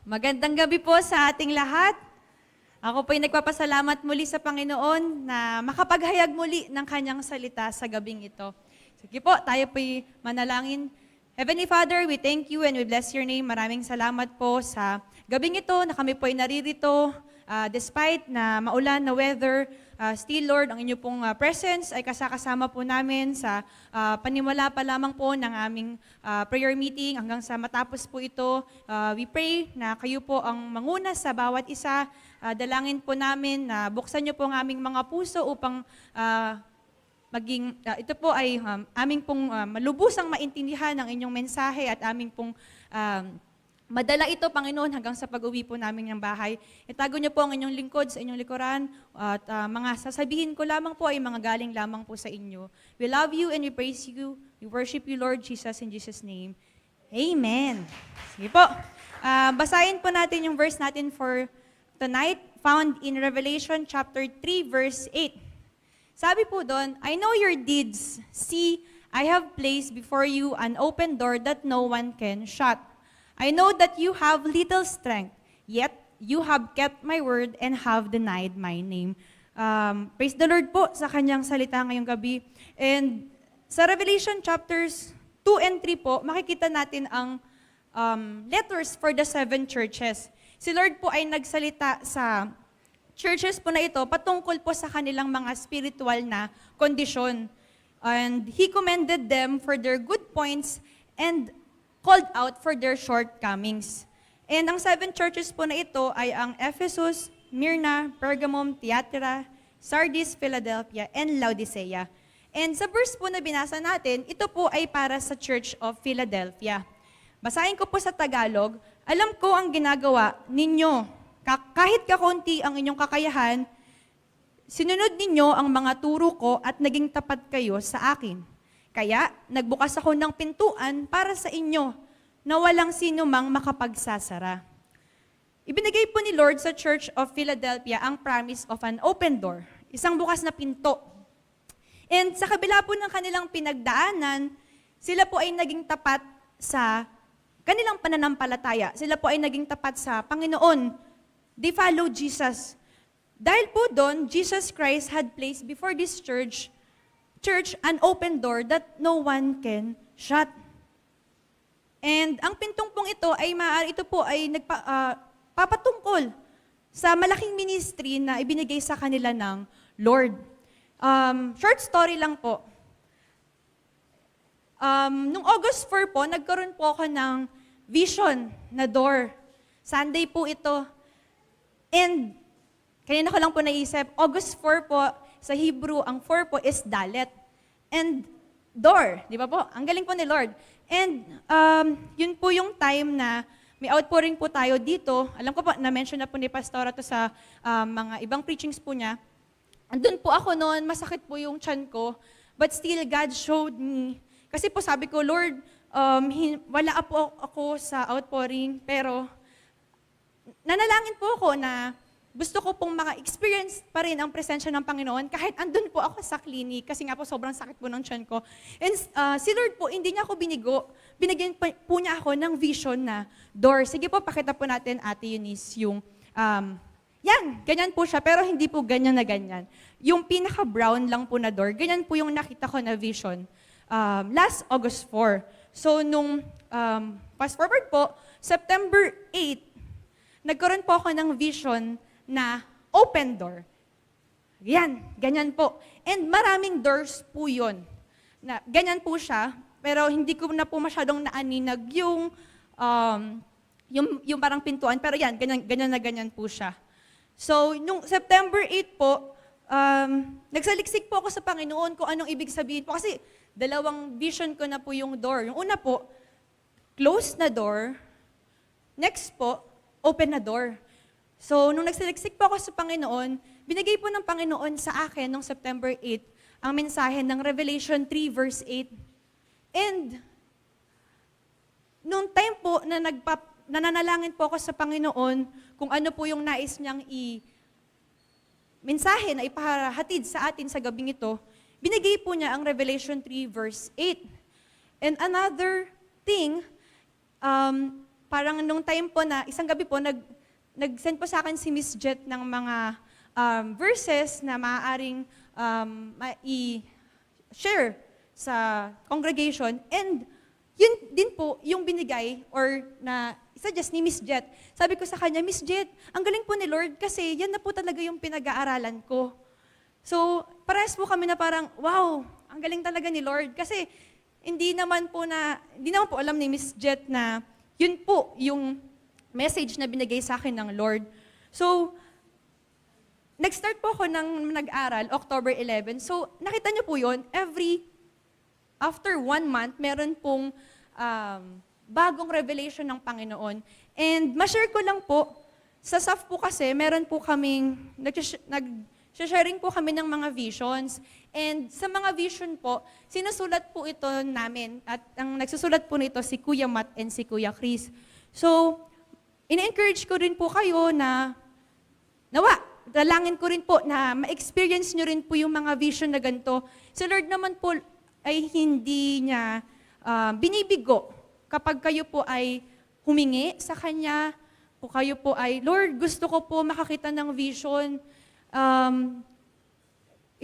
Magandang gabi po sa ating lahat. Ako po'y nagpapasalamat muli sa Panginoon na makapaghayag muli ng kanyang salita sa gabing ito. Sige po, tayo po'y manalangin. Heavenly Father, we thank you and we bless your name. Maraming salamat po sa gabing ito na kami po'y naririto despite na maulan na weather. Still, Lord, ang inyo pong presence ay kasama po namin sa panimula pa lamang po ng aming prayer meeting hanggang sa matapos po ito. We pray na kayo po ang manguna sa bawat isa. Dalangin po namin na buksan niyo po ang aming mga puso upang ito po ay aming pong malubusang maintindihan ang inyong mensahe at aming pong madala ito, Panginoon, hanggang sa pag-uwi po namin ng bahay. Itago niyo po ang inyong lingkod sa inyong likuran at mga sasabihin ko lamang po ay mga galing lamang po sa inyo. We love you and we praise you. We worship you, Lord Jesus, in Jesus' name. Amen. Sige po. Basahin po natin yung verse natin for tonight, found in Revelation chapter 3, verse 8. Sabi po doon, I know your deeds. See, I have placed before you an open door that no one can shut. I know that you have little strength, yet you have kept my word and have denied my name. Praise the Lord po sa kanyang salita ngayong gabi. And sa Revelation chapters 2 and 3 po, makikita natin ang letters for the 7 churches. Si Lord po ay nagsalita sa churches po na ito patungkol po sa kanilang mga spiritual na kondisyon. And He commended them for their good points and called out for their shortcomings. And ang 7 churches po na ito ay ang Ephesus, Smyrna, Pergamum, Thyatira, Sardis, Philadelphia, and Laodicea. And sa verse po na binasa natin, ito po ay para sa Church of Philadelphia. Basahin ko po sa Tagalog, alam ko ang ginagawa ninyo. Kahit kakunti ang inyong kakayahan, sinunod ninyo ang mga turo ko at naging tapat kayo sa akin. Kaya, nagbukas ako ng pintuan para sa inyo na walang sino mang makapagsasara. Ibinigay po ni Lord sa Church of Philadelphia ang promise of an open door, isang bukas na pinto. And sa kabila po ng kanilang pinagdaanan, sila po ay naging tapat sa kanilang pananampalataya. Sila po ay naging tapat sa Panginoon. They followed Jesus. Dahil po doon, Jesus Christ had placed before this church an open door that no one can shut. And ang pintong pong ito ay ito po ay papatungkol sa malaking ministry na ibinigay sa kanila ng Lord. Short story lang po. Nung August 4 po, nagkaroon po ako ng vision na door. Sunday po ito. And kanina ko lang po naisip, August 4 po, sa Hebrew, ang 4 po is dalet. And door, di ba po? Ang galing po ni Lord. And yun po yung time na may outpouring po tayo dito. Alam ko po, na-mention na po ni Pastora to sa mga ibang preachings po niya. Andun po ako noon, masakit po yung tiyan ko. But still, God showed me. Kasi po sabi ko, Lord, wala po ako sa outpouring, pero nanalangin po ako na gusto ko pong maka-experience pa rin ang presensya ng Panginoon kahit andun po ako sa clinic kasi nga po sobrang sakit po ng tiyan ko. And si Lord po, hindi niya ako binigo. Binigyan po niya ako ng vision na door. Sige po, pakita po natin, Ate Eunice, yung, yan, ganyan po siya, pero hindi po ganyan na ganyan. Yung pinaka-brown lang po na door, ganyan po yung nakita ko na vision last August 4. So, nung fast forward po, September 8, nagkaroon po ako ng vision na open door. Yan, ganyan po. And maraming doors po yun. Na, ganyan po siya, pero hindi ko na po masyadong naaninag yung parang pintuan. Pero yan, ganyan po siya. So, nung September 8 po, nagsaliksik po ako sa Panginoon kung anong ibig sabihin po. Kasi dalawang vision ko na po yung door. Yung una po, closed na door. Next po, open na door. So, nung nagsaliksik po ako sa Panginoon, binigay po ng Panginoon sa akin noong September 8 ang mensahe ng Revelation 3 verse 8. And, nung time po na nananalangin po ako sa Panginoon kung ano po yung nais niyang mensahe na ipahatid sa atin sa gabing ito, binigay po niya ang Revelation 3 verse 8. And another thing, parang nung time po na, isang gabi po, nag-send po sa akin si Miss Jet ng mga verses na maaaring i-share sa congregation. And yun din po yung binigay or na suggest ni Miss Jet. Sabi ko sa kanya, Miss Jet, ang galing po ni Lord kasi yan na po talaga yung pinag-aaralan ko. So, parehas po kami na parang, wow, ang galing talaga ni Lord. Kasi hindi naman po alam ni Miss Jet na yun po yung message na binigay sa akin ng Lord. So, nag-start po ako ng nag-aral, October 11. So, nakita niyo po yun, after 1 month, meron pong bagong revelation ng Panginoon. And ma-share ko lang po, sa SAF po kasi, meron po kaming, nag-sharing po kami ng mga visions. And sa mga vision po, sinusulat po ito namin. At ang nagsusulat po nito si Kuya Matt and si Kuya Chris. So, ina-encourage ko rin po kayo na, dalangin ko rin po na ma-experience nyo rin po yung mga vision na ganito. Si Lord naman po ay hindi niya binibigo kapag kayo po ay humingi sa Kanya, kayo po ay, Lord, gusto ko po makakita ng vision,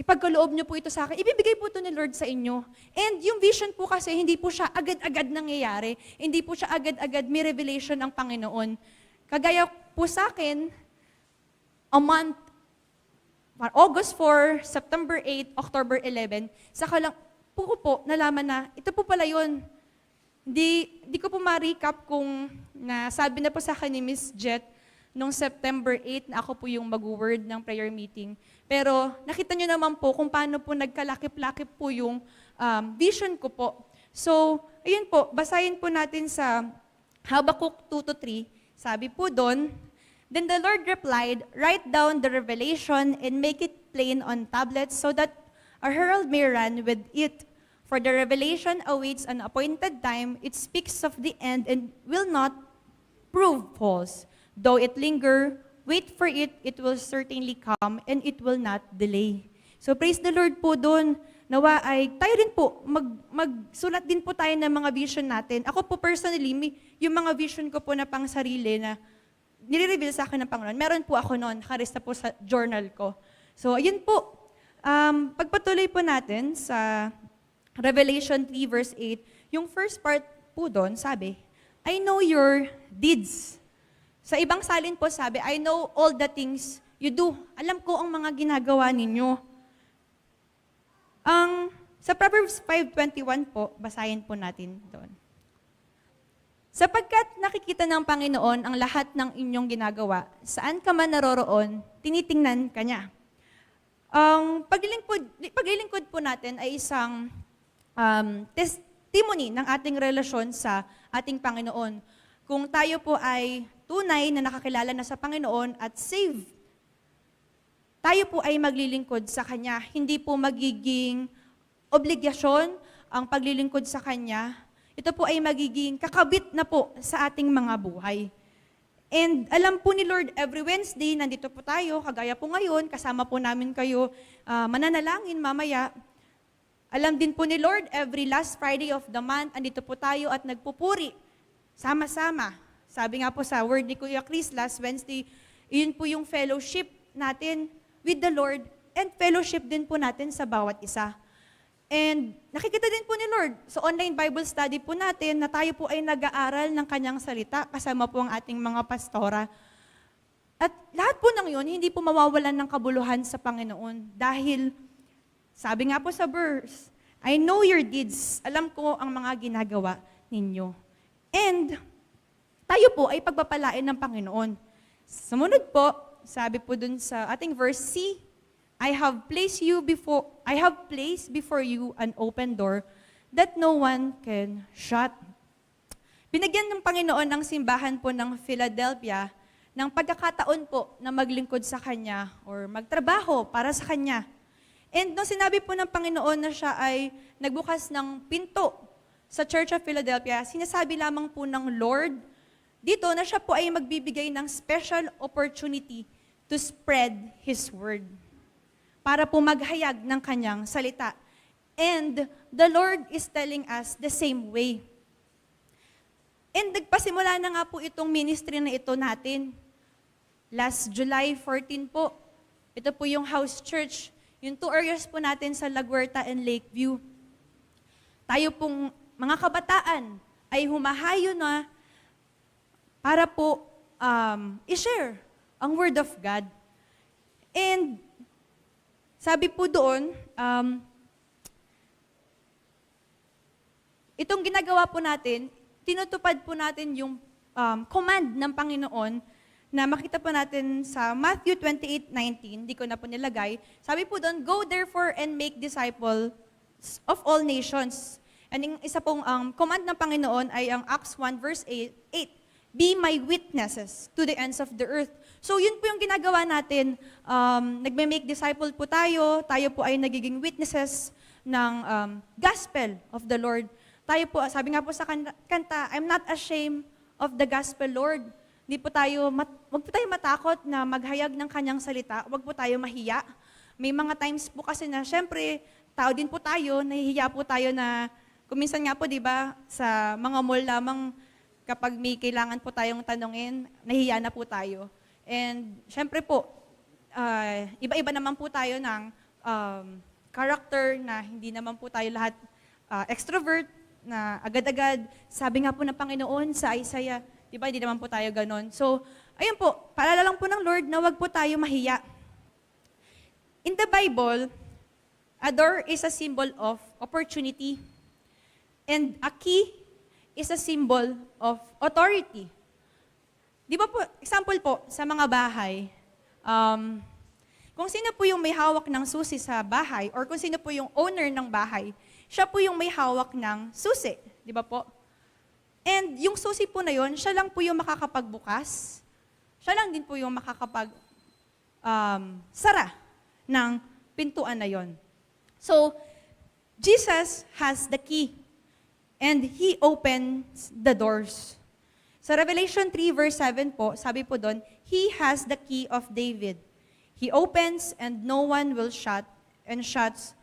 ipagkaloob niyo po ito sa akin, ibibigay po ito ni Lord sa inyo. And yung vision po kasi, hindi po siya agad-agad nangyayari, hindi po siya agad-agad may revelation ang Panginoon. Kagaya po sa akin, a month, August 4, September 8, October 11, saka lang po nalaman na, ito po pala yun. Hindi ko po ma-recap kung nasabi na po sa akin ni Miss Jet noong September 8 na ako po yung mag-word ng prayer meeting. Pero nakita niyo naman po kung paano po nagkalakip-lakip po yung vision ko po. So, ayun po, basahin po natin sa Habakkuk 2-3. Sabi po doon, Then the Lord replied, Write down the revelation and make it plain on tablets so that a herald may run with it. For the revelation awaits an appointed time, it speaks of the end and will not prove false. Though it linger, wait for it, it will certainly come, and it will not delay. So praise the Lord po doon. Nawa ay tayo rin po, magsulat din po tayo ng mga vision natin. Ako po personally, yung mga vision ko po na pang sarili na nire-reveal sa akin ng Panginoon, meron po ako noon, nakaresta po sa journal ko. So ayun po, pagpatuloy po natin sa Revelation 3 verse 8, yung first part po doon, sabi, I know your deeds. Sa ibang salin po sabi, I know all the things you do. Alam ko ang mga ginagawa ninyo. Sa Proverbs 5:21 po, basahin po natin doon. Sapagkat nakikita ng Panginoon ang lahat ng inyong ginagawa, saan ka man naroroon, tinitingnan ka niya. Ang paglilingkod po natin ay isang testimony ng ating relasyon sa ating Panginoon. Kung tayo po ay tunay na nakakilala na sa Panginoon at saved, tayo po ay maglilingkod sa Kanya. Hindi po magiging obligasyon ang paglilingkod sa Kanya. Ito po ay magiging kakabit na po sa ating mga buhay. And alam po ni Lord, every Wednesday, nandito po tayo, kagaya po ngayon, kasama po namin kayo mananalangin mamaya. Alam din po ni Lord, every last Friday of the month, andito po tayo at nagpupuri, sama-sama. Sabi nga po sa word ni Kuya Chris last Wednesday, yun po yung fellowship natin with the Lord and fellowship din po natin sa bawat isa. And nakikita din po ni Lord sa online Bible study po natin na tayo po ay nag-aaral ng Kanyang salita kasama po ang ating mga pastora. At lahat po ng yun, hindi po mawawalan ng kabuluhan sa Panginoon dahil sabi nga po sa verse, I know your deeds. Alam ko ang mga ginagawa ninyo. And tayo po ay pagpapalain ng Panginoon. Sumunod po, sabi po dun sa ating verse, See, I have placed before you an open door that no one can shut. Binigyan ng Panginoon ang simbahan po ng Philadelphia ng pagkakataon po na maglingkod sa Kanya or magtrabaho para sa Kanya. And nung sinabi po ng Panginoon na siya ay nagbukas ng pinto sa Church of Philadelphia, sinasabi lamang po ng Lord dito na siya po ay magbibigay ng special opportunity to spread His word para po maghayag ng Kanyang salita. And the Lord is telling us the same way. And nagpasimula na nga po itong ministry na ito natin. Last July 14 po, ito po yung house church. Yung 2 areas po natin sa Laguerta and Lakeview. Tayo pong mga kabataan ay humahayo na para po i-share ang Word of God. And sabi po doon, itong ginagawa po natin, tinutupad po natin yung command ng Panginoon na makita po natin sa Matthew 28:19, di ko na po nilagay. Sabi po doon, "Go therefore and make disciples of all nations." And yung isa pong command ng Panginoon ay ang Acts 1 verse 8, "Be my witnesses to the ends of the earth." So yun po yung ginagawa natin. Nagme-make disciple po tayo po ay nagiging witnesses ng gospel of the Lord. Tayo po, sabi nga po sa kanta, "I'm not ashamed of the gospel, Lord." Wag po tayo matakot na maghayag ng kanyang salita. Wag po tayo mahiya. May mga times po kasi na, syempre, tao din po tayo, nahihiya po tayo na, kuminsan nga po, di ba, sa mga mall lamang, kapag may kailangan po tayong tanungin, nahihiya na po tayo. And syempre po, iba-iba naman po tayo ng character na hindi naman po tayo lahat extrovert, na agad-agad. Sabi nga po ng Panginoon sa Isaiah, di ba, hindi naman po tayo ganon. So, ayun po, paalala lang po ng Lord na wag po tayo mahiya. In the Bible, a door is a symbol of opportunity. And a key is a symbol of authority. Di ba po, example po, sa mga bahay, kung sino po yung may hawak ng susi sa bahay, or kung sino po yung owner ng bahay, siya po yung may hawak ng susi. Di ba po? And yung susi po na yon, siya lang po yung makakapagbukas. Siya lang din po yung sara ng pintuan na yon. So, Jesus has the key. And He opens the doors. Sa Revelation 3 verse 7 po, sabi po doon, He has the key of David. He opens and no one will shut, and shuts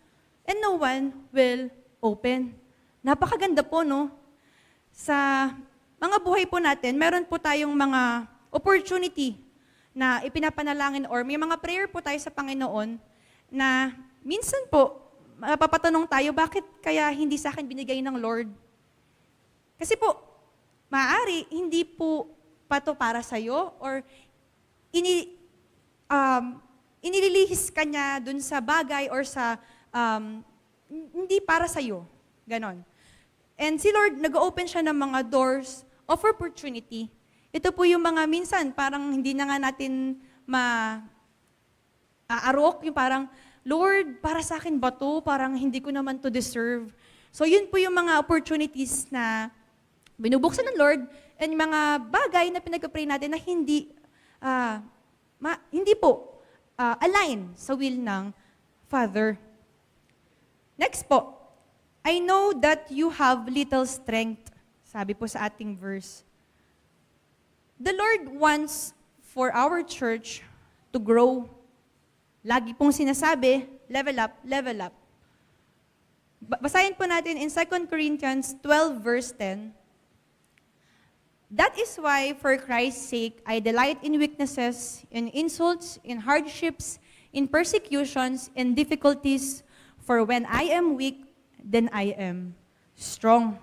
and no one will open. Napakaganda po, no? Sa mga buhay po natin, meron po tayong mga opportunity na ipinapanalangin or may mga prayer po tayo sa Panginoon na minsan po, mapapatanong tayo, bakit kaya hindi sa akin binigay ng Lord? Kasi po, maaari, hindi po pato para sa'yo or inililihis ka niya dun sa bagay or sa hindi para sa'yo. Ganon. And si Lord, nag-open siya ng mga doors of opportunity. Ito po yung mga minsan, parang hindi na nga natin aarok, yung parang, Lord, para sa akin ba to? Parang hindi ko naman to deserve. So yun po yung mga opportunities na binubuksan ng Lord and yung mga bagay na pinag-pray natin na hindi po align sa will ng Father. Next po, I know that you have little strength. Sabi po sa ating verse. The Lord wants for our church to grow. Lagi pong sinasabi, level up, level up. Basahin po natin in 2 Corinthians 12 verse 10. That is why, for Christ's sake, I delight in weaknesses, in insults, in hardships, in persecutions, in difficulties, for when I am weak, then I am strong.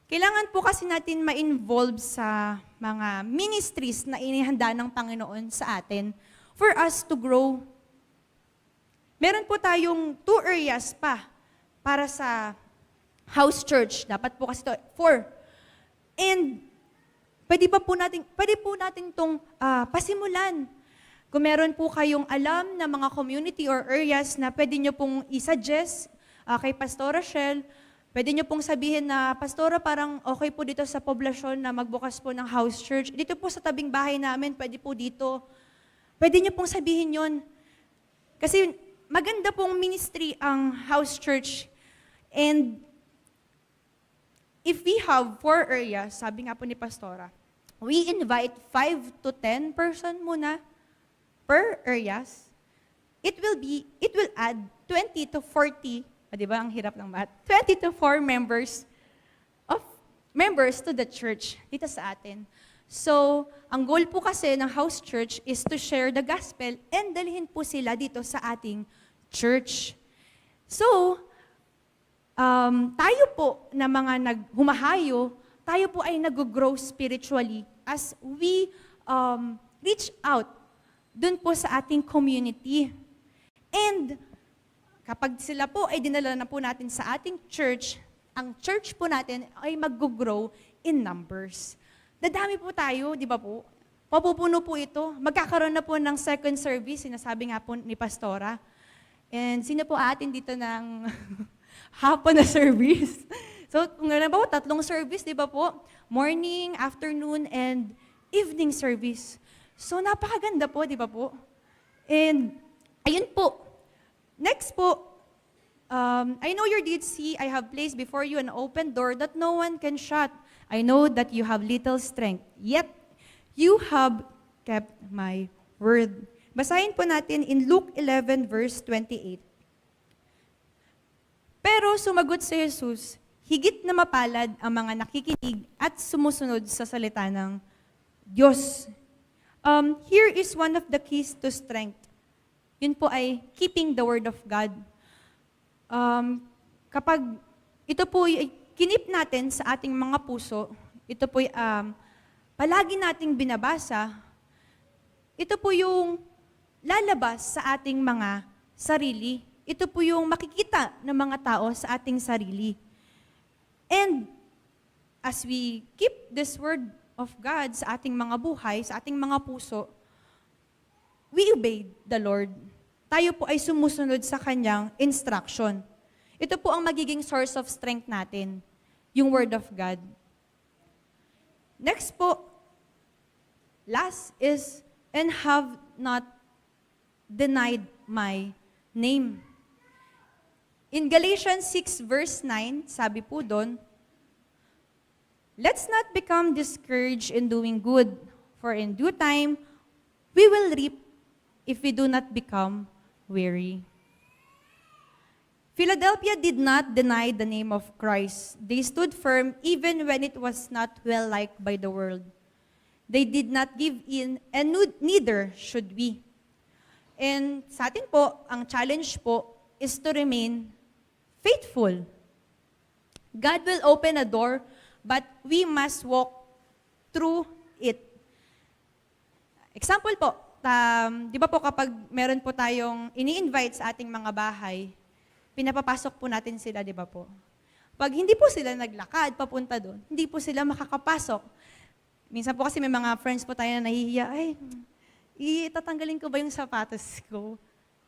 Kailangan po kasi natin ma-involve sa mga ministries na inihanda ng Panginoon sa atin for us to grow. Meron po tayong 2 areas pa para sa house church. Dapat po kasi 4. And pwede po natin itong pasimulan. Kung meron po kayong alam na mga community or areas na pwede nyo pong i-suggest kay Pastora Shell, pwede nyo pong sabihin na, Pastora, parang okay po dito sa poblasyon na magbukas po ng house church. Dito po sa tabing bahay namin, pwede po dito. Pwede nyo pong sabihin yon. Kasi maganda pong ministry ang house church. And if we have 4 areas, sabi nga po ni Pastora, we invite 5 to 10 person muna per areas. It will add 20 to 40, di ba? Ang hirap ng math. 20 to 4 members of members to the church dito sa atin. So, ang goal po kasi ng house church is to share the gospel and dalhin po sila dito sa ating church. So, tayo po na mga naghumahayo, tayo po ay nag-grow spiritually as we reach out dun po sa ating community. And kapag sila po ay dinala na po natin sa ating church, ang church po natin ay mag-grow in numbers. Dadami po tayo, di ba po? Papupuno po ito. Magkakaroon na po ng second service, sinasabi nga po ni Pastora. And sino po atin dito ng hapon na service? So, kung nga po, 3 service, di ba po? Morning, afternoon, and evening service. So, napakaganda po, di ba po? And, ayun po. Next po, I know your deeds, see, I have placed before you an open door that no one can shut. I know that you have little strength, yet you have kept my word. Basahin po natin in Luke 11 verse 28. Pero sumagot si Jesus, higit na mapalad ang mga nakikinig at sumusunod sa salita ng Diyos. Here is one of the keys to strength. Yun po ay keeping the word of God. Kapag ito po ay kinip natin sa ating mga puso, ito po ay palagi nating binabasa, ito po yung lalabas sa ating mga sarili. Ito po yung makikita ng mga tao sa ating sarili. And as we keep this word of God sa ating mga buhay, sa ating mga puso, we obey the Lord. Tayo po ay sumusunod sa Kanyang instruction. Ito po ang magiging source of strength natin, yung Word of God. Next po, last is, and have not denied my name. In Galatians 6 verse 9, sabi po doon, let's not become discouraged in doing good, for in due time, we will reap if we do not become weary. Philadelphia did not deny the name of Christ. They stood firm even when it was not well liked by the world. They did not give in, and neither should we. And sa atin po, ang challenge po is to remain faithful. God will open a door, but we must walk through it. Example po, di ba po kapag meron po tayong ini-invite sa ating mga bahay, pinapapasok po natin sila, di ba po? Pag hindi po sila naglakad papunta doon, hindi po sila makakapasok. Minsan po kasi may mga friends po tayo na nahihiya, ay, itatanggalin ko ba yung sapatos ko?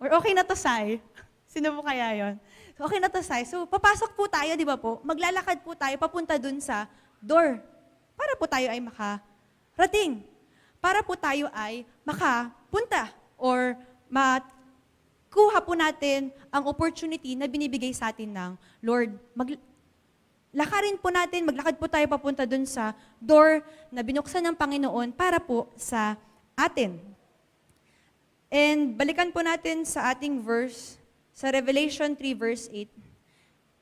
Or okay na to, Sai? Sino po kaya yon? So, okay na to, Sai. So, papasok po tayo, di ba po? Maglalakad po tayo papunta doon sa door para po tayo ay makarating. Para po tayo ay makapunta or makuha po natin ang opportunity na binibigay sa atin ng Lord. Lakarin po natin, maglakad po tayo papunta dun sa door na binuksan ng Panginoon para po sa atin. And balikan po natin sa ating verse, sa Revelation 3 verse 8.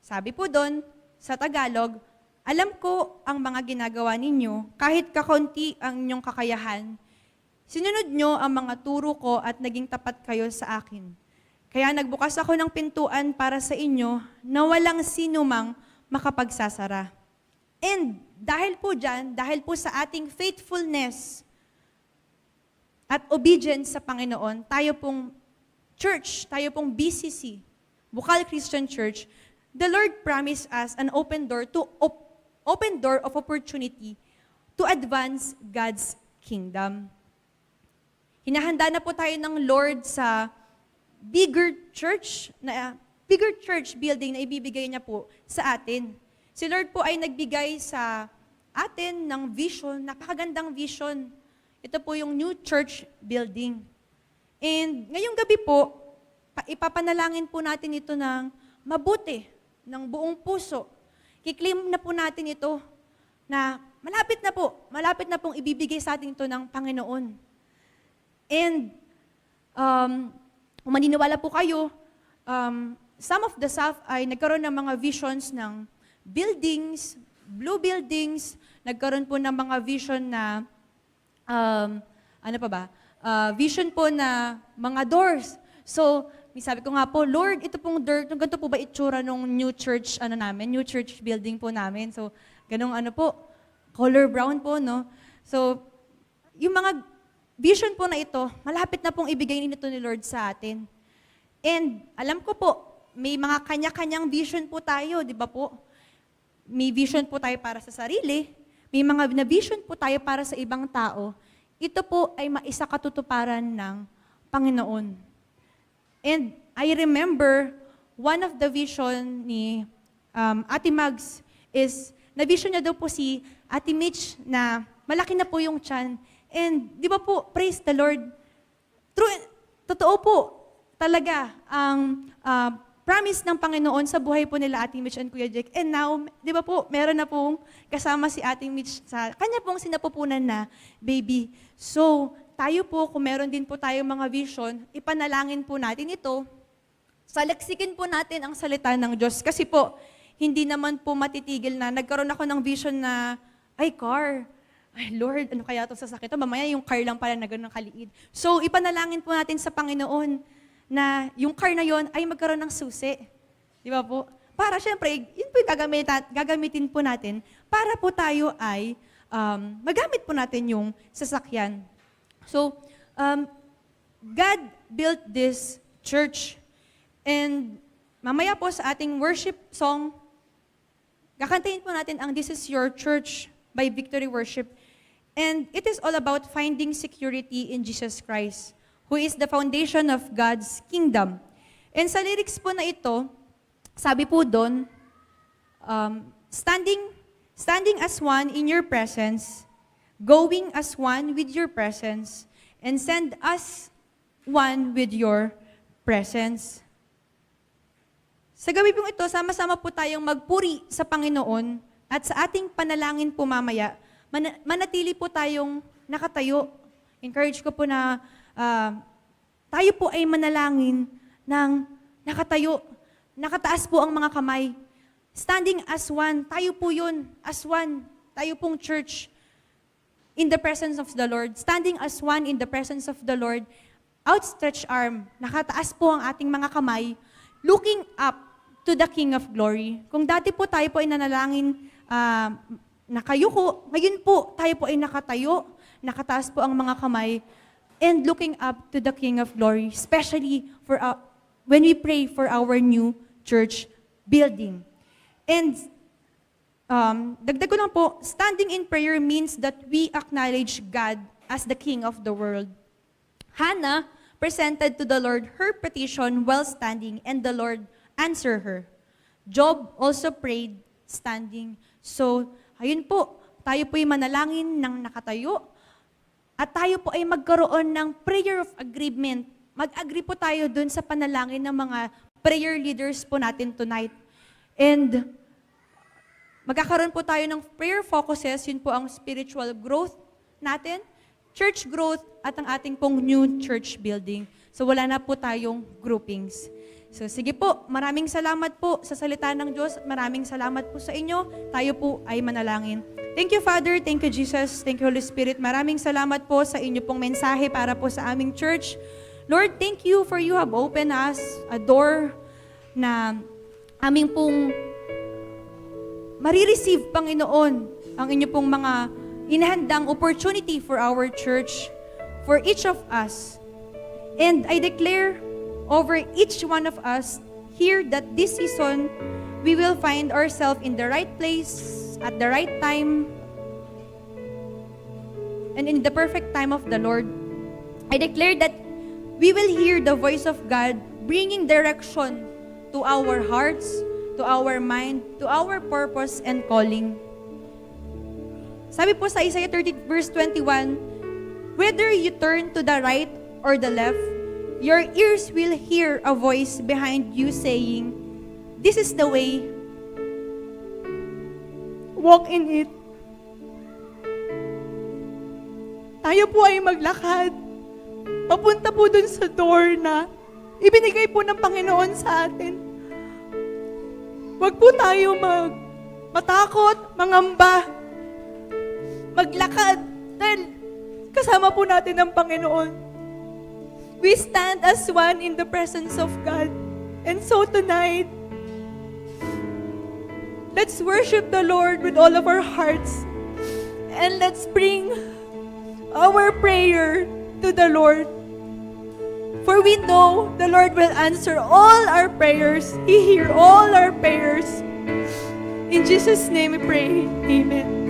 Sabi po doon, sa Tagalog, alam ko ang mga ginagawa ninyo, kahit kakaunti ang inyong kakayahan. Sinunod nyo ang mga turo ko at naging tapat kayo sa akin. Kaya nagbukas ako ng pintuan para sa inyo na walang sino mang makapagsasara. And dahil po dyan, dahil po sa ating faithfulness at obedience sa Panginoon, tayo pong church, tayo pong BCC, Bukal Christian Church, the Lord promised us an open door of opportunity to advance God's kingdom. Hinahanda na po tayo ng Lord sa bigger church building na ibibigay niya po sa atin. Si Lord po ay nagbigay sa atin ng vision, napakagandang vision. Ito po yung new church building. And ngayong gabi po, ipapanalangin po natin ito ng mabuti, ng buong puso. Kiklaim na po natin ito na malapit na pong ibibigay sa atin ito ng Panginoon. And kung maniniwala po kayo, some of the staff ay nagkaroon ng mga visions ng buildings, blue buildings, nagkaroon po ng mga vision na, ano pa ba? Vision po na mga doors. So, sabi ko nga po, Lord, ito pong door, ganito po ba itsura nung new church, new church building po namin. So, ganong color brown po, no? So, yung mga vision po na ito, malapit na pong ibigay nito ni Lord sa atin. And alam ko po, may mga kanya-kanyang vision po tayo, di ba po? May vision po tayo para sa sarili, may mga na-vision po tayo para sa ibang tao. Ito po ay maisakatutuparan ng Panginoon. And I remember, one of the vision ni Ate Mags is, na-vision niya daw po si Ate Mitch na malaki na po yung tiyan. And di ba po, praise the Lord, totoo po talaga ang promise ng Panginoon sa buhay po nila Ate Mitch and Kuya Jake. And now, di ba po, meron na pong kasama si Ate Mitch sa kanya pong sinapupunan na baby. So, tayo po, kung meron din po tayong mga vision, ipanalangin po natin ito. Salaksikin po natin ang salita ng Diyos. Kasi po, hindi naman po matitigil na nagkaroon ako ng vision na, car. Ay, Lord, ano kaya ito sasakit? Mamaya yung car lang pala na ganun kaliit. So, ipanalangin po natin sa Panginoon na yung car na yon ay magkaroon ng susi. Di ba po? Para syempre, yun po yung gagamitin po natin para po tayo ay magamit po natin yung sasakyan. So, God built this church. And mamaya po sa ating worship song, kakantahin po natin ang This Is Your Church by Victory Worship. And it is all about finding security in Jesus Christ, who is the foundation of God's kingdom. And sa lyrics po na ito, sabi po doon, standing as one in your presence, going as one with your presence, and send us one with your presence. Sa gabi pong ito, sama-sama po tayong magpuri sa Panginoon at sa ating panalangin po mamaya, manatili po tayong nakatayo. Encourage ko po na tayo po ay manalangin ng nakatayo. Nakataas po ang mga kamay. Standing as one, tayo po yun, as one. Tayo pong church in the presence of the Lord. Standing as one in the presence of the Lord. Outstretched arm, nakataas po ang ating mga kamay, looking up to the King of Glory. Kung dati po tayo po ay nanalangin, nakayuko, ngayon po tayo po ay nakatayo, nakataas po ang mga kamay, and looking up to the King of Glory, especially for when we pray for our new church building. And dagdag ko lang po, standing in prayer means that we acknowledge God as the King of the world. Hannah presented to the Lord her petition while standing, and the Lord answered her. Job also prayed standing. So, ayun po, tayo po'y manalangin ng nakatayo, at tayo po ay magkaroon ng prayer of agreement. Mag-agree po tayo dun sa panalangin ng mga prayer leaders po natin tonight. And magkakaroon po tayo ng prayer focuses, yun po ang spiritual growth natin, church growth, at ang ating pong new church building. So wala na po tayong groupings. So sige po, maraming salamat po sa salita ng Diyos. Maraming salamat po sa inyo. Tayo po ay manalangin. Thank you, Father. Thank you, Jesus. Thank you, Holy Spirit. Maraming salamat po sa inyo pong mensahe para po sa aming church. Lord, thank you for you have opened us a door na aming pong marireceive, Panginoon, ang inyo pong mga inahandang opportunity for our church, for each of us. And I declare over each one of us here that this season, we will find ourselves in the right place, at the right time, and in the perfect time of the Lord. I declare that we will hear the voice of God bringing direction to our hearts, to our mind, to our purpose and calling. Sabi po sa Isaiah 30 verse 21, whether you turn to the right or the left, your ears will hear a voice behind you saying, this is the way, walk in it. Tayo po ay maglakad papunta po dun sa door na ibinigay po ng Panginoon sa atin. Huwag po tayo matakot, mangamba, maglakad, dahil kasama po natin ang Panginoon. We stand as one in the presence of God. And so tonight, let's worship the Lord with all of our hearts. And let's bring our prayer to the Lord. For we know the Lord will answer all our prayers. He hears all our prayers. In Jesus' name we pray. Amen.